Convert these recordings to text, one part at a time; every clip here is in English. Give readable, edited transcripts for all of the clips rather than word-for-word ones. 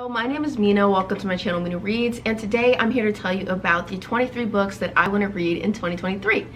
My name is Mina. Welcome to my channel, Mina Reads, and today I'm here to tell you about the 23 books that I want to read in 2023.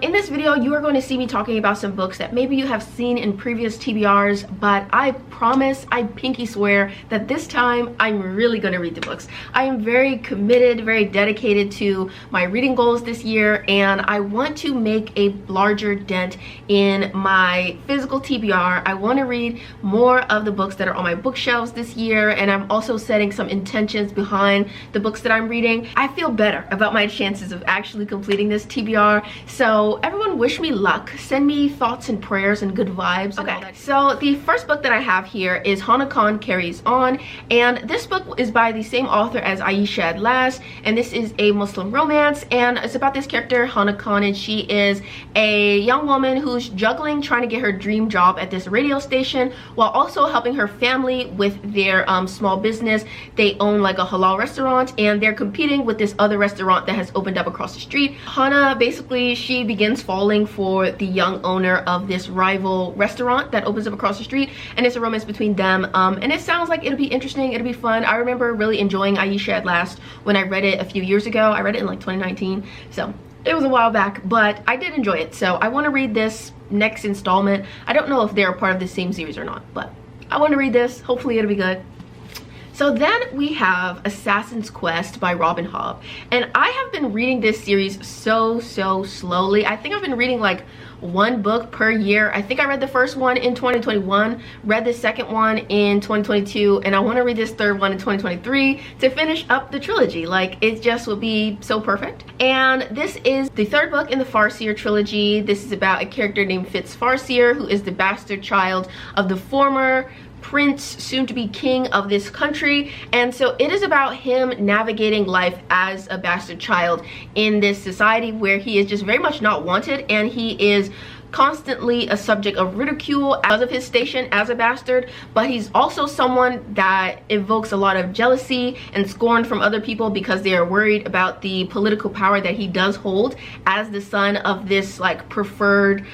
In this video, you are going to see me talking about some books that maybe you have seen in previous TBRs, but I promise, I pinky swear that this time I'm really going to read the books. I am very committed, very dedicated to my reading goals this year, and I want to make a larger dent in my physical TBR. I want to read more of the books that are on my bookshelves this year, and I'm also setting some intentions behind the books that I'm reading. I feel better about my chances of actually completing this TBR, so everyone wish me luck. Send me thoughts and prayers and good vibes. Okay, so the first book that I have here is Hana Carries On, and this book is by the same author as Aisha at Last, and this is a Muslim romance, and it's about this character Hana, and she is a young woman who's juggling trying to get her dream job at this radio station while also helping her family with their small business. They own like a halal restaurant, and they're competing with this other restaurant that has opened up across the street. Hana, basically, she begins falling for the young owner of this rival restaurant that opens up across the street, and it's a romance between them, and it sounds like it'll be interesting, it'll be fun. I remember really enjoying Aisha at Last when I read it a few years ago. I read it in like 2019, so it was a while back, but I did enjoy it. So I want to read this next installment. I don't know if they're a part of the same series or not, but I want to read this. Hopefully it'll be good. So then we have Assassin's Quest by Robin Hobb, and I have been reading this series so slowly. I think I've been reading like one book per year. I think I read the first one in 2021, read the second one in 2022, and I want to read this third one in 2023 to finish up the trilogy. Like, it just would be so perfect. And this is the third book in the Farseer trilogy. This is about a character named Fitz Farseer, who is the bastard child of the former prince, soon to be king of this country, and so it is about him navigating life as a bastard child in this society where he is just very much not wanted, and he is constantly a subject of ridicule because of his station as a bastard, but he's also someone that evokes a lot of jealousy and scorn from other people because they are worried about the political power that he does hold as the son of this like preferred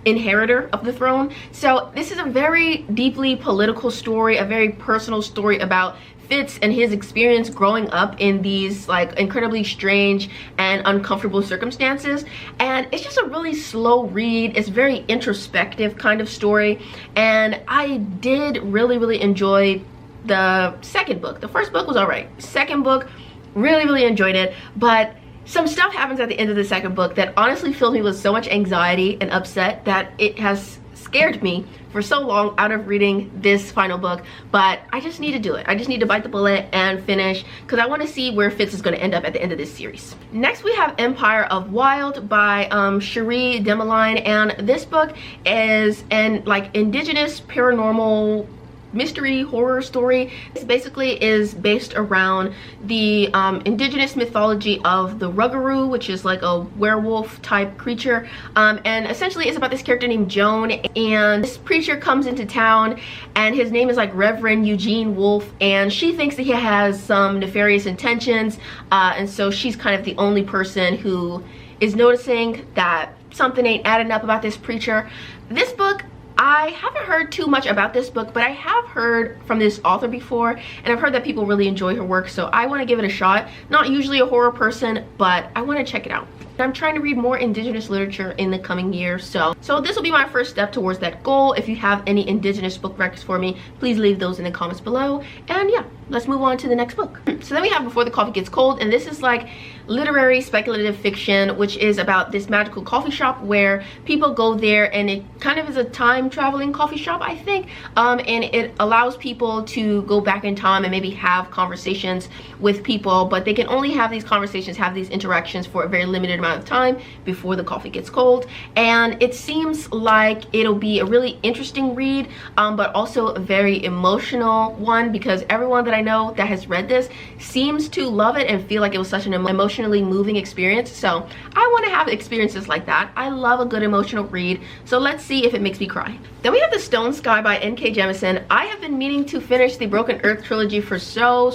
inheritor of the throne. So this is a very deeply political story, a very personal story about Fitz and his experience growing up in these like incredibly strange and uncomfortable circumstances, and it's just a really slow read. It's very introspective kind of story, and I did really enjoy the second book. The first book was all right. Second book, really enjoyed it, but some stuff happens at the end of the second book that honestly filled me with so much anxiety and upset that it has scared me for so long out of reading this final book. But I just need to do it. I just need to bite the bullet and finish, because I want to see where Fitz is going to end up at the end of this series. Next we have Empire of Wild by Cherie Demeline, and this book is an like indigenous paranormal mystery horror story. This basically is based around the indigenous mythology of the Rougarou, which is like a werewolf type creature, and essentially it's about this character named Joan, and this preacher comes into town, and his name is like Reverend Eugene Wolfe, and she thinks that he has some nefarious intentions, and so she's kind of the only person who is noticing that something ain't adding up about this preacher. This book, I haven't heard too much about this book, but I have heard from this author before, and I've heard that people really enjoy her work, so I want to give it a shot. Not usually a horror person, but I want to check it out. I'm trying to read more indigenous literature in the coming year, so this will be my first step towards that goal. If you have any indigenous book recs for me, please leave those in the comments below. And yeah, let's move on to the next book. So then we have Before the Coffee Gets Cold, and this is like literary speculative fiction, which is about this magical coffee shop where people go there, and it kind of is a time traveling coffee shop, I think, and it allows people to go back in time and maybe have conversations with people, but they can only have these conversations, have these interactions for a very limited amount of time before the coffee gets cold. And it seems like it'll be a really interesting read, but also a very emotional one, because everyone that I know that has read this seems to love it and feel like it was such an emotionally moving experience. So I want to have experiences like that. I love a good emotional read, so let's see if it makes me cry. Then we have The Stone Sky by N.K. Jemisin. I have been meaning to finish the Broken Earth trilogy for so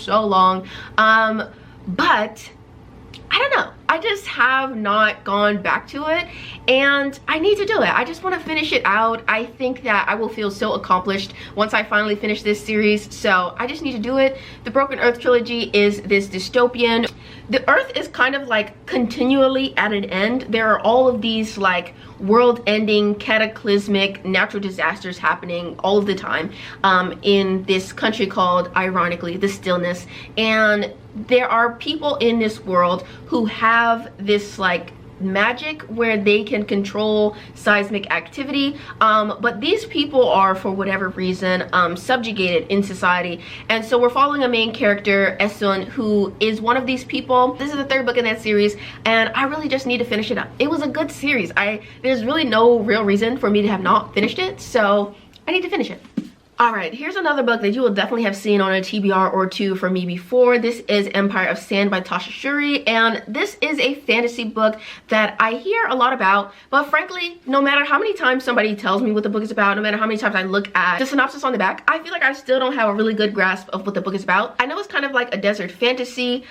long, but I don't know. I just have not gone back to it, and I need to do it. I just want to finish it out. I think that I will feel so accomplished once I finally finish this series, so I just need to do it. The Broken Earth trilogy is this dystopian. The Earth is kind of like continually at an end. There are all of these like world-ending, cataclysmic natural disasters happening all of the time in this country called, ironically, the Stillness. And there are people in this world who have this like magic where they can control seismic activity, but these people are, for whatever reason, subjugated in society. And so we're following a main character, Esun, who is one of these people. This is the third book in that series, and I really just need to finish it up. It was a good series. There's really no real reason for me to have not finished it, so I need to finish it. Alright, here's another book that you will definitely have seen on a TBR or two from me before. This is Empire of Sand by Tasha Shuri, and this is a fantasy book that I hear a lot about, but frankly, no matter how many times somebody tells me what the book is about, no matter how many times I look at the synopsis on the back, I feel like I still don't have a really good grasp of what the book is about. I know it's kind of like a desert fantasy.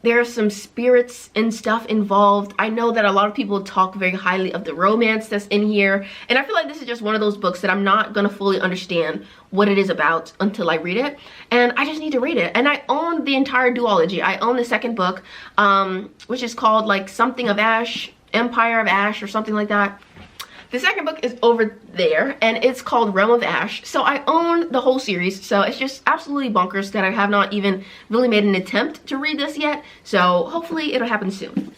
There are some spirits and stuff involved. I know that a lot of people talk very highly of the romance that's in here, and I feel like this is just one of those books that I'm not gonna fully understand what it is about until I read it, and I just need to read it. And I own the entire duology. I own the second book, which is called like something of Ash, Empire of Ash, or something like that. The second book is over there, and it's called Realm of Ash. So I own the whole series, so it's just absolutely bonkers that I have not even really made an attempt to read this yet. So hopefully it'll happen soon.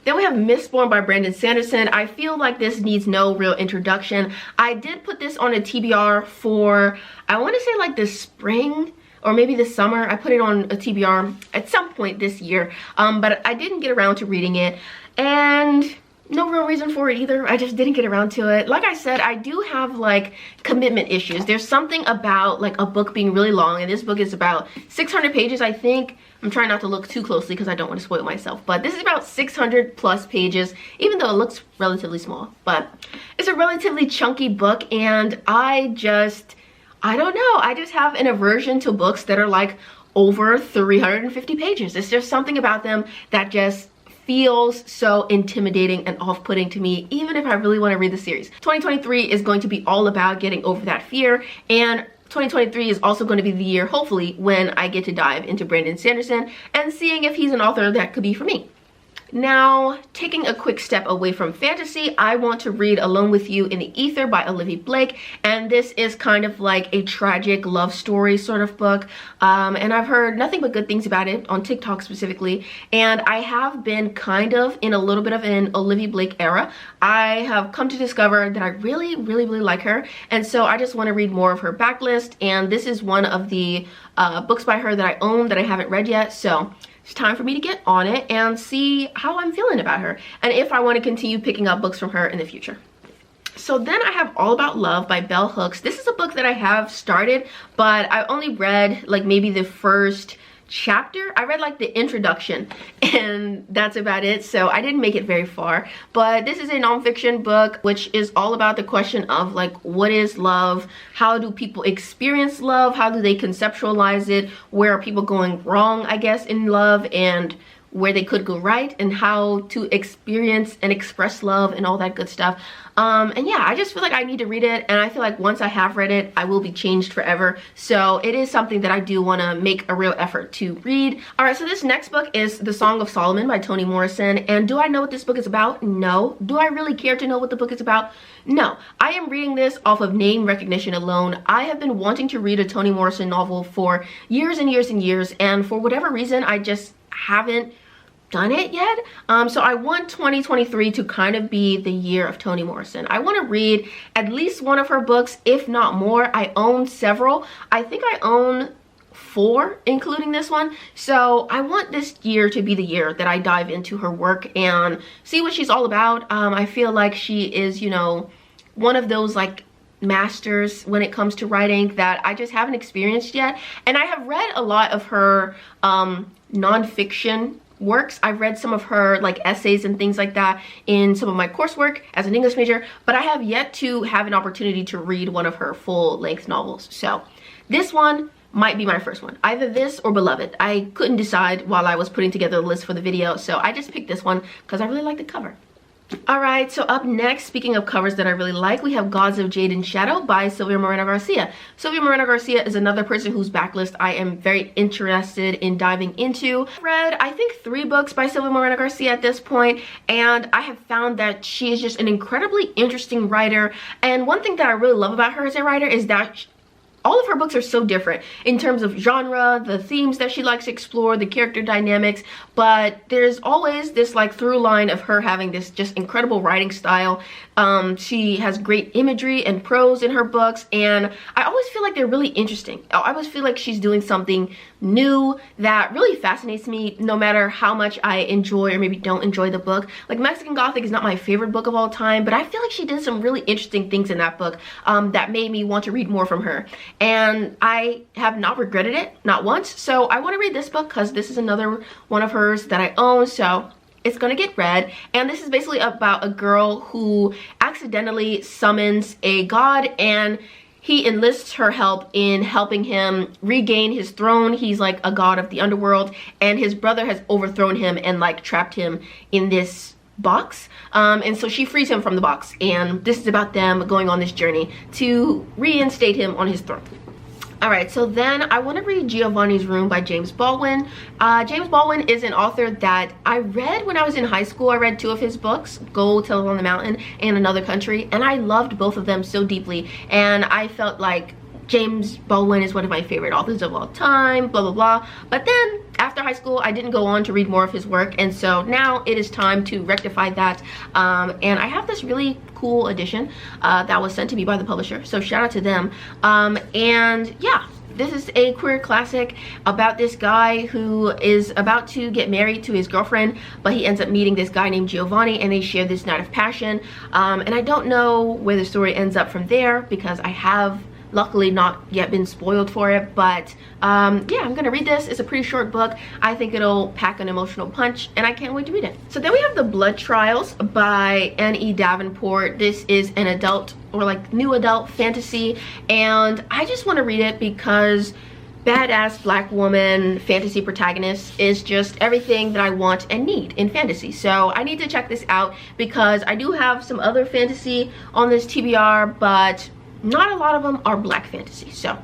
Then we have Mistborn by Brandon Sanderson. I feel like this needs no real introduction. I did put this on a TBR for, I want to say like the spring or maybe this summer. I put it on a TBR at some point this year, but I didn't get around to reading it, and no real reason for it either. I just didn't get around to it. Like I said, I do have like commitment issues. There's something about like a book being really long, and this book is about 600 pages, I think. I'm trying not to look too closely because I don't want to spoil myself, but this is about 600 plus pages, even though it looks relatively small. But it's a relatively chunky book, and I don't know. I just have an aversion to books that are like over 350 pages. It's just something about them that just feels so intimidating and off-putting to me, even if I really want to read the series. 2023 is going to be all about getting over that fear, and 2023 is also going to be the year, hopefully, when I get to dive into Brandon Sanderson and seeing if he's an author that could be for me. Now, taking a quick step away from fantasy, I want to read Alone with You in the Ether by Olivia Blake, and this is kind of like a tragic love story sort of book, and I've heard nothing but good things about it on TikTok specifically, and I have been kind of in a little bit of an Olivia Blake era. I have come to discover that I really like her, and so I just want to read more of her backlist, and this is one of the books by her that I own that I haven't read yet, so it's time for me to get on it and see how I'm feeling about her, and if I want to continue picking up books from her in the future. So then I have All About Love by Bell Hooks. This is a book that I have started, but I only read like maybe the first chapter. I read like the introduction, and that's about it, so I didn't make it very far. But this is a nonfiction book which is all about the question of like, what is love, how do people experience love, how do they conceptualize it, where are people going wrong, I guess, in love, and where they could go right, and how to experience and express love and all that good stuff. And yeah, I just feel like I need to read it, and I feel like once I have read it, I will be changed forever. So it is something that I do want to make a real effort to read. All right, so this next book is The Song of Solomon by Toni Morrison, and do I know what this book is about? No. Do I really care to know what the book is about? No. I am reading this off of name recognition alone. I have been wanting to read a Toni Morrison novel for years and years and years, and for whatever reason, I just haven't done it yet. So I want 2023 to kind of be the year of Toni Morrison. I want to read at least one of her books, if not more. I own several. I think I own 4, including this one. So I want this year to be the year that I dive into her work and see what she's all about. I feel like she is, you know, one of those like masters when it comes to writing that I just haven't experienced yet. And I have read a lot of her nonfiction works. I've read some of her like essays and things like that in some of my coursework as an English major, but I have yet to have an opportunity to read one of her full-length novels. So this one, might be my first one. Either this or Beloved. I couldn't decide while I was putting together the list for the video, so I just picked this one because I really like the cover. Alright, so up next, speaking of covers that I really like, we have Gods of Jade and Shadow by Sylvia Moreno Garcia. Sylvia Moreno Garcia is another person whose backlist I am very interested in diving into. I've read, I think, 3 books by Sylvia Moreno Garcia at this point, and I have found that she is just an incredibly interesting writer. And one thing that I really love about her as a writer is that all of her books are so different in terms of genre, the themes that she likes to explore, the character dynamics, but there's always this like through line of her having this just incredible writing style. She has great imagery and prose in her books, and I always feel like they're really interesting. I always feel like she's doing something new that really fascinates me, no matter how much I enjoy or maybe don't enjoy the book. Like Mexican Gothic is not my favorite book of all time, but I feel like she did some really interesting things in that book that made me want to read more from her. And I have not regretted it, not once. So I want to read this book because this is another one of hers that I own, so it's gonna get read. And this is basically about a girl who accidentally summons a god, and he enlists her help in helping him regain his throne. He's like a god of the underworld, and his brother has overthrown him and like trapped him in this box. And so she frees him from the box, and this is about them going on this journey to reinstate him on his throne. Alright, so then I want to read Giovannis Room by James Baldwin. James Baldwin is an author that I read when I was in high school. I read 2 of his books, Go Tell on the Mountain and Another Country, and I loved both of them so deeply, and I felt like James Baldwin is one of my favorite authors of all time, blah blah blah. But then after high school I didn't go on to read more of his work, and so now it is time to rectify that. And I have this really cool edition that was sent to me by the publisher, so shout out to them. And yeah, this is a queer classic about this guy who is about to get married to his girlfriend, but he ends up meeting this guy named Giovanni, and they share this night of passion. And I don't know where the story ends up from there because I have luckily not yet been spoiled for it. But yeah, I'm gonna read this. It's a pretty short book. I think it'll pack an emotional punch, and I can't wait to read it. So then we have The Blood Trials by N.E. Davenport. This is an adult or like new adult fantasy, and I just want to read it because badass black woman fantasy protagonist is just everything that I want and need in fantasy. So I need to check this out because I do have some other fantasy on this TBR, but not a lot of them are black fantasy. So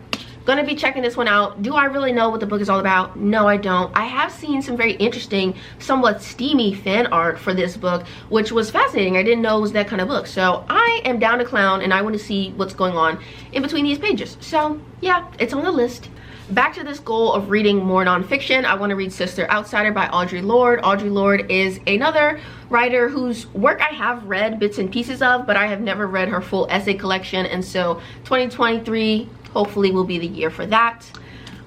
gonna be checking this one out. Do I really know what the book is all about? No, I don't. I have seen some very interesting, somewhat steamy fan art for this book, which was fascinating. I didn't know it was that kind of book. So I am down to clown, and I want to see what's going on in between these pages. So yeah, it's on the list. Back to this goal of reading more nonfiction, I want to read Sister Outsider by Audre Lorde. Audre Lorde is another writer whose work I have read bits and pieces of, but I have never read her full essay collection, and so 2023 hopefully will be the year for that.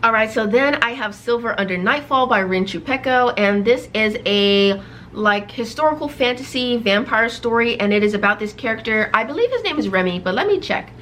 Alright, so then I have Silver Under Nightfall by Rin Chupeco, and this is a like historical fantasy vampire story, and it is about this character. I believe his name is Remy, but let me check.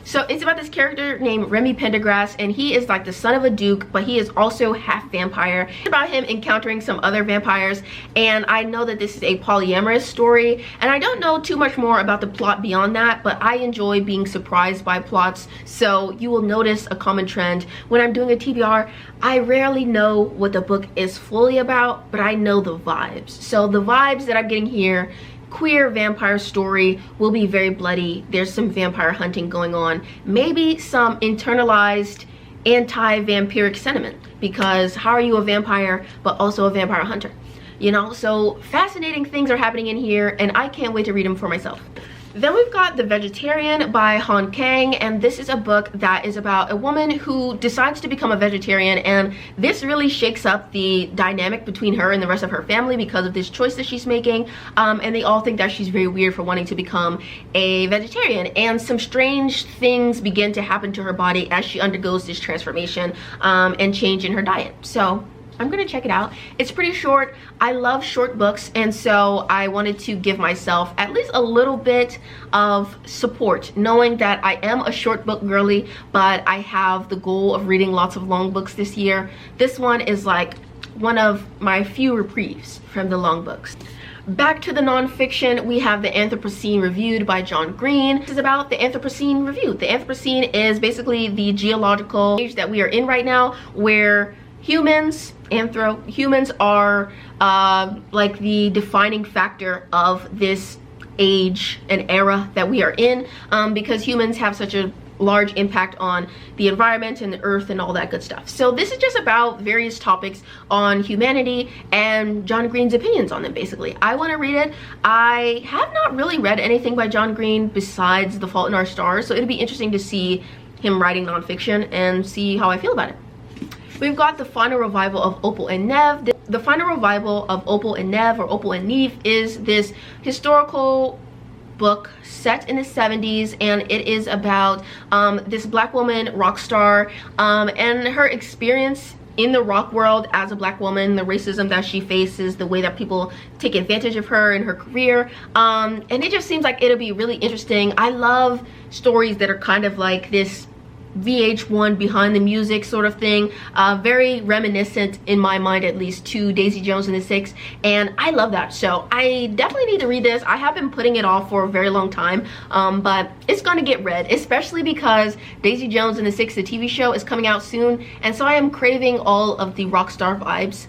So it's about this character named Remy Pendergrass, and he is like the son of a duke, but he is also half vampire. It's about him encountering some other vampires, and I know that this is a polyamorous story, and I don't know too much more about the plot beyond that, but I enjoy being surprised by plots. So you will notice a common trend when I'm doing a TBR. I rarely know what the book is fully about, but I know the vibes. So the vibes that I'm getting here, queer vampire story, will be very bloody. There's some vampire hunting going on, maybe some internalized anti-vampiric sentiment, because how are you a vampire but also a vampire hunter, you know? So fascinating things are happening in here, and I can't wait to read them for myself. Then we've got The Vegetarian by Han Kang, and this is a book that is about a woman who decides to become a vegetarian, and this really shakes up the dynamic between her and the rest of her family because of this choice that she's making, and they all think that she's very weird for wanting to become a vegetarian, and some strange things begin to happen to her body as she undergoes this transformation and change in her diet. So I'm gonna check it out. It's pretty short. I love short books, and so I wanted to give myself at least a little bit of support, knowing that I am a short book girly, but I have the goal of reading lots of long books this year. This one is like one of my few reprieves from the long books. Back to the nonfiction, we have the Anthropocene reviewed by John Green. This is about the Anthropocene review. The Anthropocene is basically the geological age that we are in right now, where humans are like the defining factor of this age and era that we are in, because humans have such a large impact on the environment and the earth and all that good stuff. So this is just about various topics on humanity and John Green's opinions on them. Basically, I want to read it. I have not really read anything by John Green besides The Fault in Our Stars, so it'll be interesting to see him writing nonfiction and see how I feel about it. We've got the final revival of Opal and Neve. The final revival of Opal and Neve, or Opal and Neve, is this historical book set in the 70s, and it is about this black woman rock star and her experience in the rock world as a black woman, the racism that she faces, the way that people take advantage of her in her career, and it just seems like it'll be really interesting. I love stories that are kind of like this VH1 behind the music sort of thing, very reminiscent in my mind, at least, to Daisy Jones and the Six, and I love that. So I definitely need to read this. I have been putting it off for a very long time, but it's gonna get read, especially because Daisy Jones and the Six, the TV show, is coming out soon, and so I am craving all of the rock star vibes.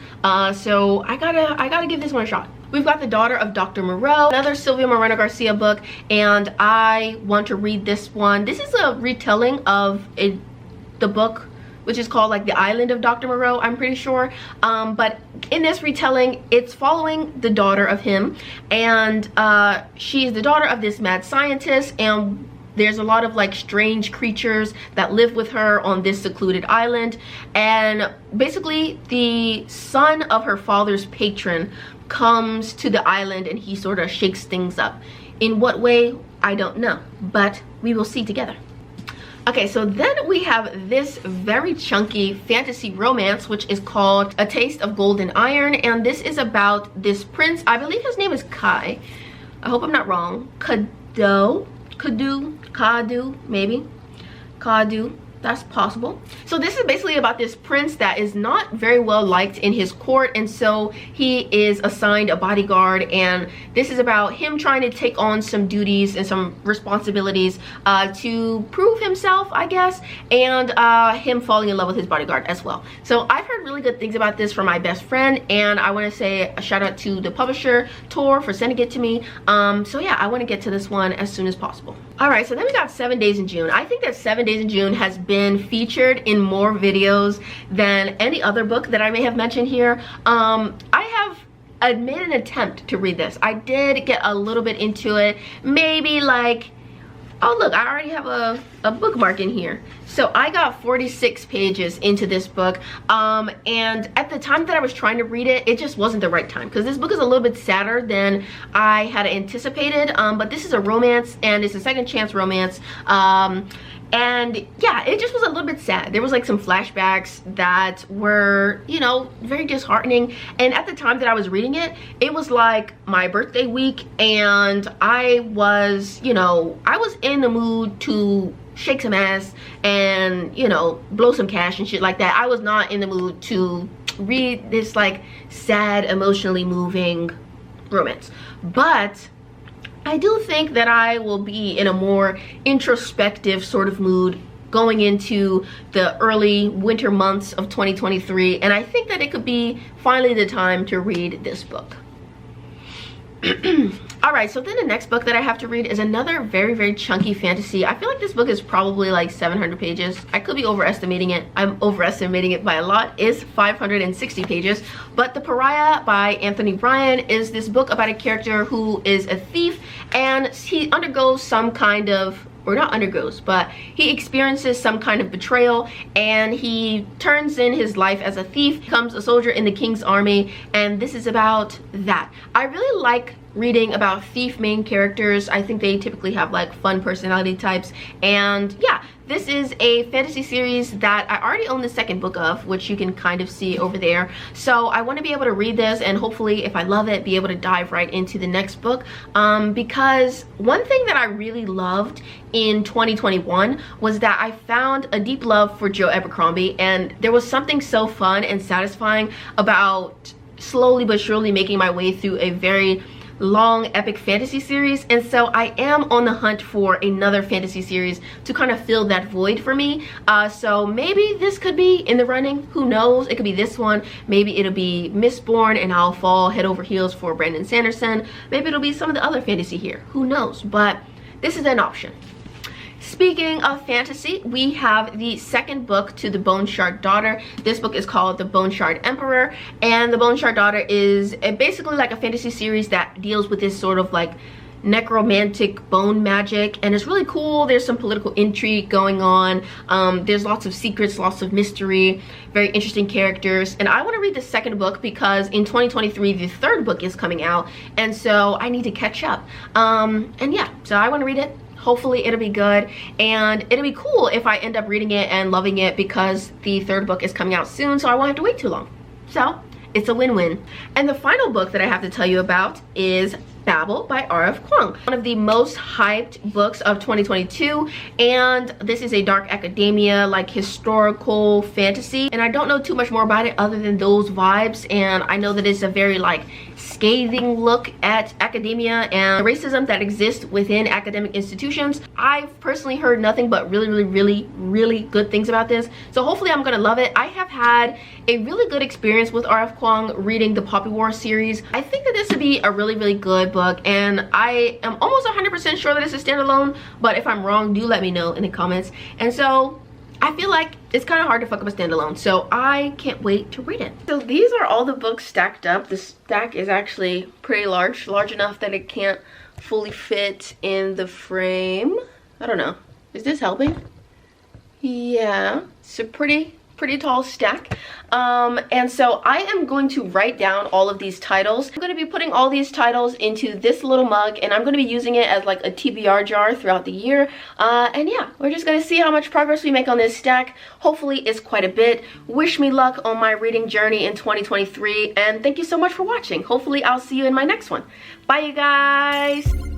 So I gotta give this one a shot. We've got The Daughter of Dr Moreau, another Silvia Moreno Garcia book, and I want to read this one. This is a retelling of the book, which is called like The Island of Dr Moreau, I'm pretty sure. But in this retelling, it's following the daughter of him, and she's the daughter of this mad scientist, and there's a lot of like strange creatures that live with her on this secluded island. And basically the son of her father's patron comes to the island, and he sort of shakes things up. In what way, I don't know, but we will see together. Okay, so then we have this very chunky fantasy romance, which is called A Taste of Gold and Iron, and this is about this prince. I believe his name is Kai. I hope I'm not wrong. Kadu, maybe. Kadu. That's possible. So this is basically about this prince that is not very well liked in his court, and so he is assigned a bodyguard, and this is about him trying to take on some duties and some responsibilities to prove himself, I guess, and him falling in love with his bodyguard as well. So I've heard really good things about this from my best friend, and I want to say a shout out to the publisher Tor for sending it to me. So yeah, I want to get to this one as soon as possible. All right, so then we got 7 Days in June. I think that 7 Days in June has been featured in more videos than any other book that I may have mentioned here. I made an attempt to read this. I did get a little bit into it, maybe like, oh look, I already have a bookmark in here. So I got 46 pages into this book, and at the time that I was trying to read it, it just wasn't the right time, because this book is a little bit sadder than I had anticipated, but this is a romance, and it's a second chance romance, and yeah, it just was a little bit sad. There was like some flashbacks that were, you know, very disheartening, and at the time that I was reading it, it was like my birthday week, and I was, you know, I was in the mood to shake some ass and, you know, blow some cash and shit like that. I was not in the mood to read this like sad, emotionally moving romance, but I do think that I will be in a more introspective sort of mood going into the early winter months of 2023, and I think that it could be finally the time to read this book. All right, so then the next book that I have to read is another very, very chunky fantasy. I feel like this book is probably like 700 pages. I could be overestimating it. I'm overestimating it by a lot. It's 560 pages. But The Pariah by Anthony Bryan is this book about a character who is a thief, and he undergoes some kind of, or not undergoes, but he experiences some kind of betrayal, and he turns in his life as a thief, becomes a soldier in the king's army, and this is about that. I really like reading about thief main characters. I think they typically have like fun personality types, and yeah, this is a fantasy series that I already own the second book of, which you can kind of see over there. So I want to be able to read this, and hopefully if I love it, be able to dive right into the next book, because one thing that I really loved in 2021 was that I found a deep love for Joe Abercrombie, and there was something so fun and satisfying about slowly but surely making my way through a very long epic fantasy series, and so I am on the hunt for another fantasy series to kind of fill that void for me. So maybe this could be in the running, who knows. It could be this one, maybe it'll be Mistborn and I'll fall head over heels for Brandon Sanderson. Maybe it'll be some of the other fantasy here, who knows, but this is an option. Speaking of fantasy, we have the second book to the Bone Shard Daughter. This book is called The Bone Shard Emperor, and The Bone Shard Daughter is basically like a fantasy series that deals with this sort of like necromantic bone magic, and it's really cool. There's some political intrigue going on. There's lots of secrets, lots of mystery, very interesting characters, and I want to read the second book because in 2023 the third book is coming out, and so I need to catch up. And yeah, so I want to read it. Hopefully it'll be good, and it'll be cool if I end up reading it and loving it because the third book is coming out soon, so I won't have to wait too long. So it's a win-win. And the final book that I have to tell you about is Babel by R.F. Kuang, one of the most hyped books of 2022, and this is a dark academia, like historical fantasy, and I don't know too much more about it other than those vibes, and I know that it's a very like scathing look at academia and the racism that exists within academic institutions. I've personally heard nothing but really good things about this, so hopefully I'm gonna love it. I have had a really good experience with R.F. Kuang reading the Poppy War series. I think that this would be a really good book, and I am almost 100% sure that it's a standalone, but if I'm wrong, do let me know in the comments. And so I feel like it's kind of hard to fuck up a standalone, so I can't wait to read it. So these are all the books stacked up. The stack is actually pretty large enough that it can't fully fit in the frame. I don't know, is this helping? Yeah, it's a pretty tall stack. And so I am going to write down all of these titles. I'm going to be putting all these titles into this little mug, and I'm going to be using it as like a TBR jar throughout the year. And yeah, we're just going to see how much progress we make on this stack. Hopefully it's quite a bit. Wish me luck on my reading journey in 2023, and thank you so much for watching. Hopefully I'll see you in my next one. Bye you guys.